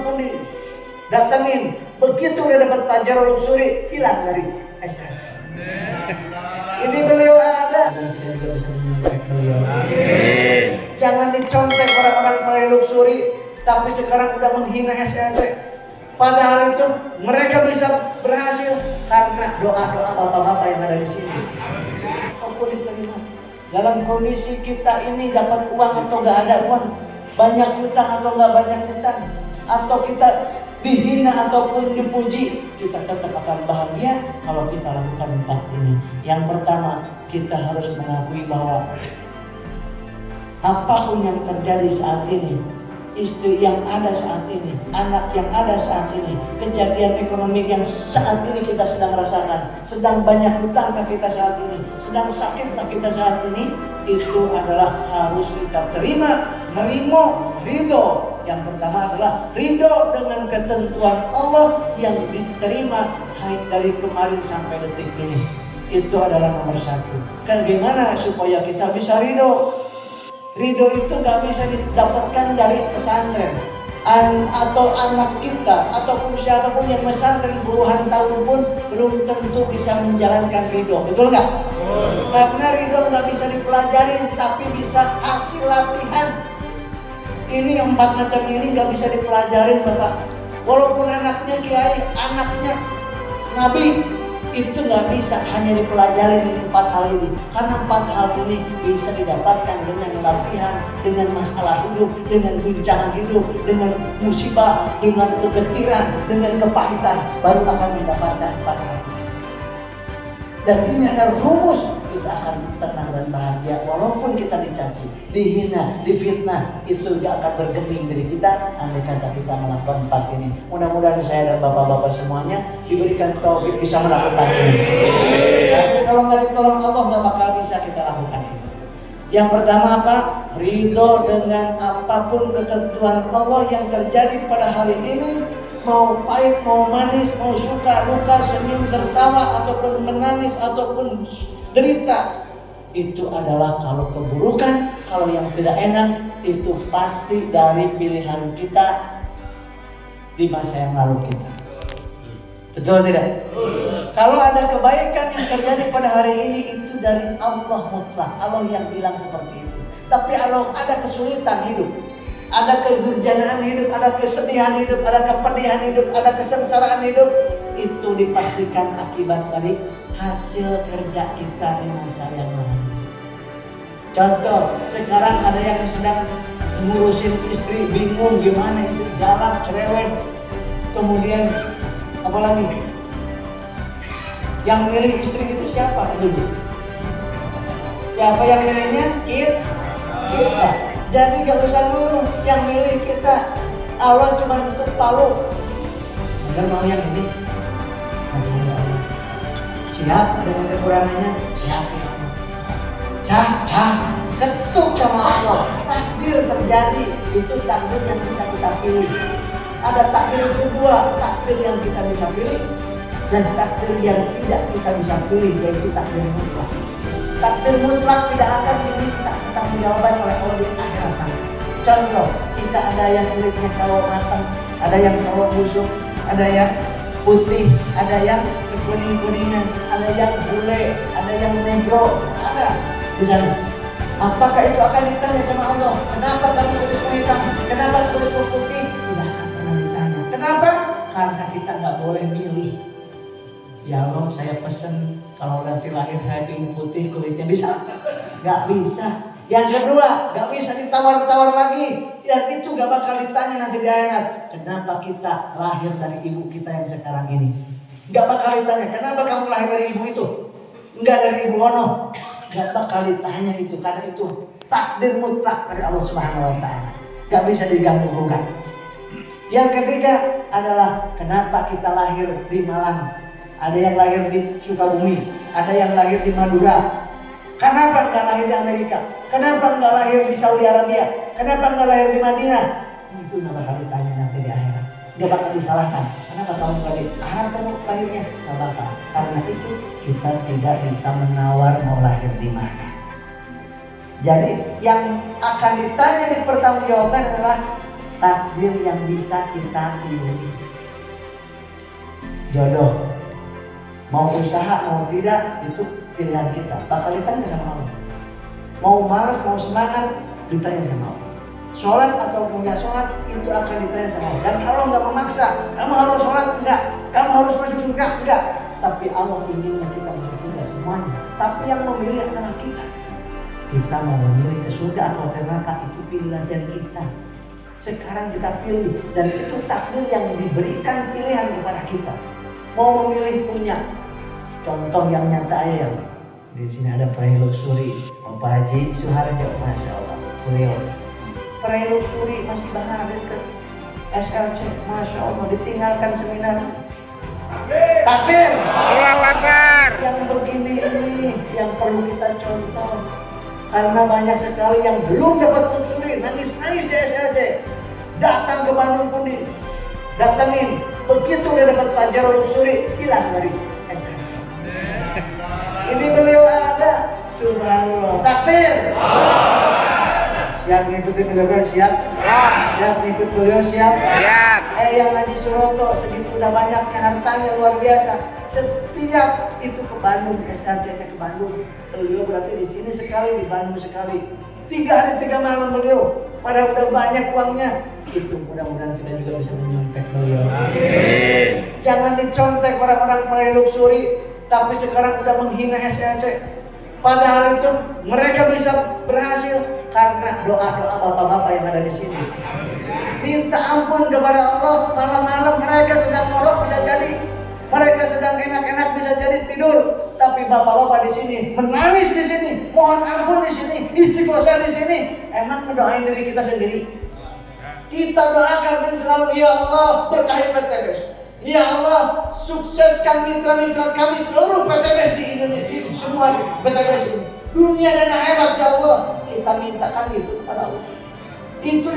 tulis, datengin. Begitu udah dapat pelajaran luxury, hilang dari SKC. Ini beliau ada. Dan kita juga bisa menyontek beliau. Jangan dicontek orang-orang peraih luxury, tapi sekarang udah menghina SKC. Padahal itu mereka bisa berhasil karena doa-doa bapak-bapak yang ada di sini. Apa diterima? Dalam kondisi kita ini dapat uang atau nggak ada uang, banyak hutang atau nggak banyak hutang, atau kita dihina ataupun dipuji, kita tetap akan bahagia kalau kita lakukan 4 ini. Yang pertama, kita harus mengakui bahwa apapun yang terjadi saat ini, istri yang ada saat ini, anak yang ada saat ini, kejadian ekonomi yang saat ini kita sedang rasakan, sedang banyak hutang kita saat ini, sedang sakit kita saat ini, itu adalah harus kita terima, ridho. Yang pertama adalah ridho dengan ketentuan Allah yang diterima dari kemarin sampai detik ini. Itu adalah nomor 1. Kan gimana supaya kita bisa ridho? Ridho itu gak bisa didapatkan dari pesantren atau anak kita ataupun siapapun yang pesantren puluhan tahun pun belum tentu bisa menjalankan ridho, betul nggak? Karena ridho nggak bisa dipelajari, tapi bisa hasil latihan. Ini 4 macam ini nggak bisa dipelajarin, Bapak. Walaupun anaknya kiai, anaknya nabi, itu nggak bisa hanya dipelajari di 4 hal ini. Karena 4 hal ini bisa didapatkan dengan latihan, dengan masalah hidup, dengan guncangan hidup, dengan musibah, dengan kegetiran, dengan kepahitan, baru akan didapatkan 4 hal ini. Dan ini adalah rumus kita akan tenang dan bahagia walaupun kita dicaci, dihina, difitnah, itu gak akan bergeming dari kita andai kata kita melakukan 4 ini. Mudah-mudahan saya dan bapak-bapak semuanya diberikan taufik bisa melakukan ini. Tapi kalau nggak ditolong Allah nggak bakal bisa kita lakukan ini. Yang pertama apa? Ridho dengan apapun ketentuan Allah yang terjadi pada hari ini, mau pahit, mau manis, mau suka, luka, senyum, tertawa, ataupun menangis, ataupun derita. Itu adalah kalau keburukan, kalau yang tidak enak, itu pasti dari pilihan kita di masa yang lalu kita. Betul tidak? Kalau ada kebaikan yang terjadi pada hari ini, itu dari Allah mutlak. Allah yang bilang seperti itu. Tapi kalau ada kesulitan hidup, ada kedurjanaan hidup, ada kesedihan hidup, ada kepedihan hidup, ada kesengsaraan hidup, itu dipastikan akibat dari hasil kerja kita di masa yang lalu. Contoh, sekarang ada yang sedang ngurusin istri, bingung gimana istri, galak, cerewet, kemudian apalagi yang milih istri itu siapa? Dulu. Siapa yang milihnya? Kita. Jadi gak usah nurut, yang milih kita. Allah cuma tutup palu. Benar mau yang ini? Siap dengan kekurangannya? Siap ya Allah. Cah, ketuk sama Allah. Takdir terjadi, itu takdir yang bisa kita pilih. Ada takdir kedua, takdir yang kita bisa pilih, dan takdir yang tidak kita bisa pilih, yaitu takdir mutlak. Takdir mutlak tidak akan diminta pertanggungjawaban oleh Allah di akhirat nanti. Contoh, kita ada yang kulitnya sawo matang, ada yang sawo busuk, ada yang putih, ada yang kuning-kuningan, ada yang bule, ada yang negro, ada di sana. Apakah itu akan ditanya sama Allah? Kenapa kamu kulitmu hitam? Kenapa kulitmu putih? Tidak akan pernah ditanya. Kenapa? Karena kita nggak boleh milih. Ya Allah, saya pesen kalau nanti lahir saya ingin putih kulitnya, bisa? Nggak bisa. Yang kedua, nggak bisa ditawar-tawar lagi. Dan itu nggak bakal ditanya nanti di akhirat. Kenapa kita lahir dari ibu kita yang sekarang ini? Nggak bakal ditanya. Kenapa kamu lahir dari ibu itu? Nggak dari ibu Ono. Nggak bakal ditanya itu, karena itu takdir mutlak dari Allah Subhanahu Wa Taala. Nggak bisa diganggu-gugat. Yang ketiga adalah kenapa kita lahir di Malang. Ada yang lahir di Sukabumi, ada yang lahir di Madura. Kenapa nggak lahir di Amerika? Kenapa nggak lahir di Saudi Arabia? Kenapa nggak lahir di Madinah? Itu nggak bakal ditanya nanti di akhirat. Nggak bakal disalahkan. Kenapa kamu nggak di Arab kamu lahirnya? Nggak bakal. Karena itu kita tidak bisa menawar mau lahir di mana. Jadi yang akan ditanya di pertanggungjawaban adalah takdir yang bisa kita pilih. Jodoh, mau usaha mau tidak itu pilihan kita, bakal ditanya sama Allah. Mau malas mau semangat ditanya sama Allah. Sholat atau enggak sholat itu akan ditanya sama Allah. Dan Allah nggak memaksa, kamu harus sholat enggak, kamu harus masuk surga enggak. Tapi Allah inginnya kita masuk surga semuanya. Tapi yang memilih adalah kita. Kita mau memilih ke surga atau ke neraka itu pilihan kita. Sekarang kita pilih, dan itu takdir yang diberikan pilihan kepada kita. Mau memilih punya. Contoh yang nyata aja ya. Di sini ada Prai Luxury, Pak Haji Suharjo, Masya Allah, beliau. Prai Luxury masih berada ke SLC, Masya Allah, ditinggalkan seminar. Takbir. Allahu Akbar. Yang begini ini yang perlu kita contoh. Karena banyak sekali yang belum dapat Luxury, nangis-nangis di SLC. Datang ke Bandung pun datangin. Begitu dia dapat pelajaran Luxury, hilang dari SLC. Ini beliau ada, subhanallah. Takbir. Siap ngikutin beliau, siap? Siap ngikut beliau, siap? Siap. Yang Haji Suroto segitu udah banyaknya hartanya luar biasa. Setiap itu ke Bandung, SLC-nya ke Bandung. Beliau berarti di sini sekali, di Bandung sekali. 3 hari 3 malam beliau. Padahal udah banyak uangnya. Itu mudah-mudahan kita juga bisa menyontek beliau. Amin. Jangan dicontek orang-orang Prai Luxury, tapi sekarang udah menghina SLC. Padahal itu mereka bisa berhasil karena doa-doa bapak-bapak yang ada di sini. Minta ampun kepada Allah, malam-malam mereka sedang ngorok bisa jadi, mereka sedang enak-enak bisa jadi tidur, tapi bapak-bapak di sini menangis di sini, mohon ampun di sini, istighosah di sini. Emang mendoain diri kita sendiri? Kita doakan dan selalu, ya Allah berkahi PTBS. Ya Allah, sukseskan mitra-mitra kami seluruh PTBS di Indonesia, di semua PTBS ini, dunia dan akhirat ya Allah. Kita mintakan itu kepada Allah. Itu